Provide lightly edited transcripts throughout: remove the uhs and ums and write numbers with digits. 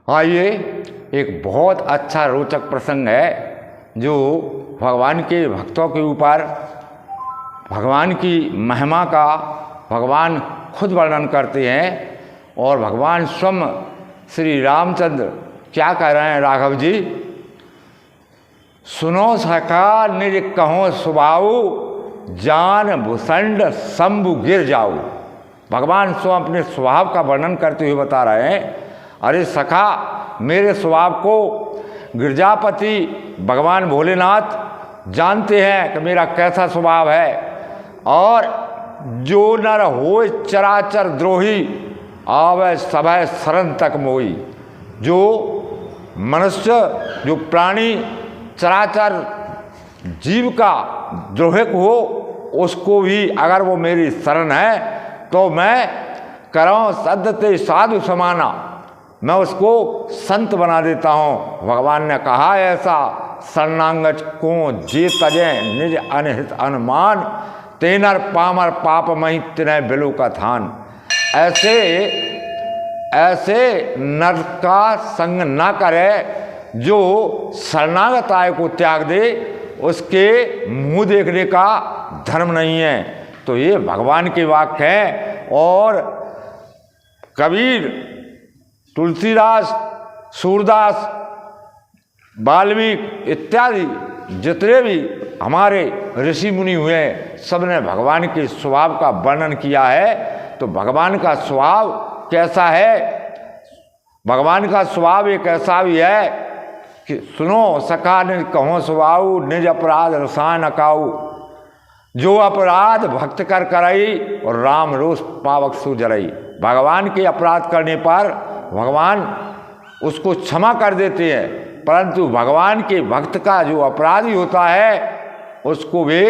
आइए, एक बहुत अच्छा रोचक प्रसंग है जो भगवान के भक्तों के ऊपर भगवान की महिमा का भगवान खुद वर्णन करते हैं और भगवान स्वयं श्री रामचंद्र क्या कह रहे हैं। राघव जी, सुनो सखा निज कहो सुभाऊ, जान भूषंड शंभु गिर जाऊ। भगवान स्वयं अपने स्वभाव का वर्णन करते हुए बता रहे हैं, अरे सखा, मेरे स्वभाव को गिरजापति भगवान भोलेनाथ जानते हैं कि मेरा कैसा स्वभाव है। और जो नर होए चराचर द्रोही, आवे सभय शरण तक मोही। जो मनुष्य, जो प्राणी चराचर जीव का द्रोहक हो, उसको भी अगर वो मेरी शरण है तो मैं कराऊँ सद्यते साधु समाना, मैं उसको संत बना देता हूँ। भगवान ने कहा ऐसा, शरणांगत को जे तजे निज अनहित अनुमान, तेनर पामर पाप मही तिनय बिलो का थान। ऐसे नर का संग ना करे जो शरणागत आय को त्याग दे, उसके मुंह देखने का धर्म नहीं है। तो ये भगवान के वाक्य हैं। और कबीर, तुलसीदास, सूरदास, वाल्मीकि इत्यादि जितने भी हमारे ऋषि मुनि हुए, सबने भगवान के स्वभाव का वर्णन किया है। तो भगवान का स्वभाव कैसा है? भगवान का स्वभाव एक ऐसा भी है कि सुनो सखा निज कहो स्वभाव, निज अपराध रसायन अकाऊ। जो अपराध भक्त कर करई, और राम रोष पावक सु जरई। भगवान के अपराध करने पर भगवान उसको क्षमा कर देते हैं, परंतु भगवान के भक्त का जो अपराधी होता है उसको वे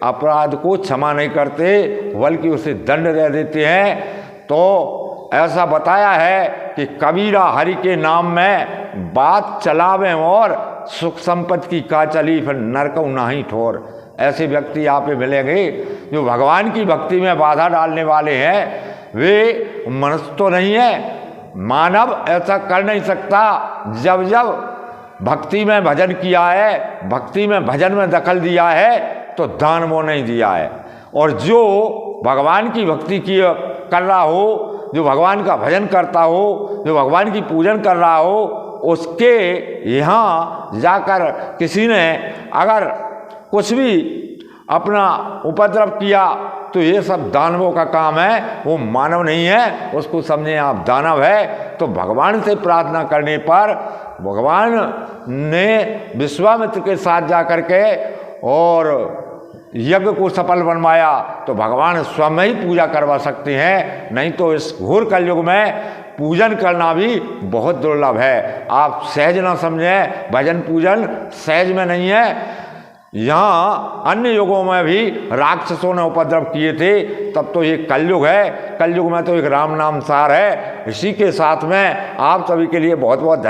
अपराध को क्षमा नहीं करते, बल्कि उसे दंड दे देते हैं। तो ऐसा बताया है कि कबीरा हरि के नाम में बात चलावे, और सुख संपत्ति की का चली फिर नरकऊ नाही ठोर। ऐसे व्यक्ति आप मिलेंगे जो भगवान की भक्ति में बाधा डालने वाले हैं। वे मनुष्य तो नहीं है, मानव ऐसा कर नहीं सकता। जब जब भक्ति में भजन किया है, भक्ति में भजन में दखल दिया है, तो दान वो नहीं दिया है। और जो भगवान की भक्ति की कर रहा हो, जो भगवान का भजन करता हो, जो भगवान की पूजन कर रहा हो, उसके यहाँ जाकर किसी ने अगर कुछ भी अपना उपद्रव किया, तो ये सब दानवों का काम है, वो मानव नहीं है। उसको समझे आप दानव है। तो भगवान से प्रार्थना करने पर भगवान ने विश्वामित्र के साथ जाकर के और यज्ञ को सफल बनवाया। तो भगवान स्वयं ही पूजा करवा सकते हैं, नहीं तो इस घोर कलयुग में पूजन करना भी बहुत दुर्लभ है। आप सहज ना समझें, भजन पूजन सहज में नहीं है। यहाँ अन्य युगों में भी राक्षसों ने उपद्रव किए थे, तब तो ये कलयुग है। कलयुग में तो एक राम नाम सार है। इसी के साथ में आप सभी के लिए बहुत बहुत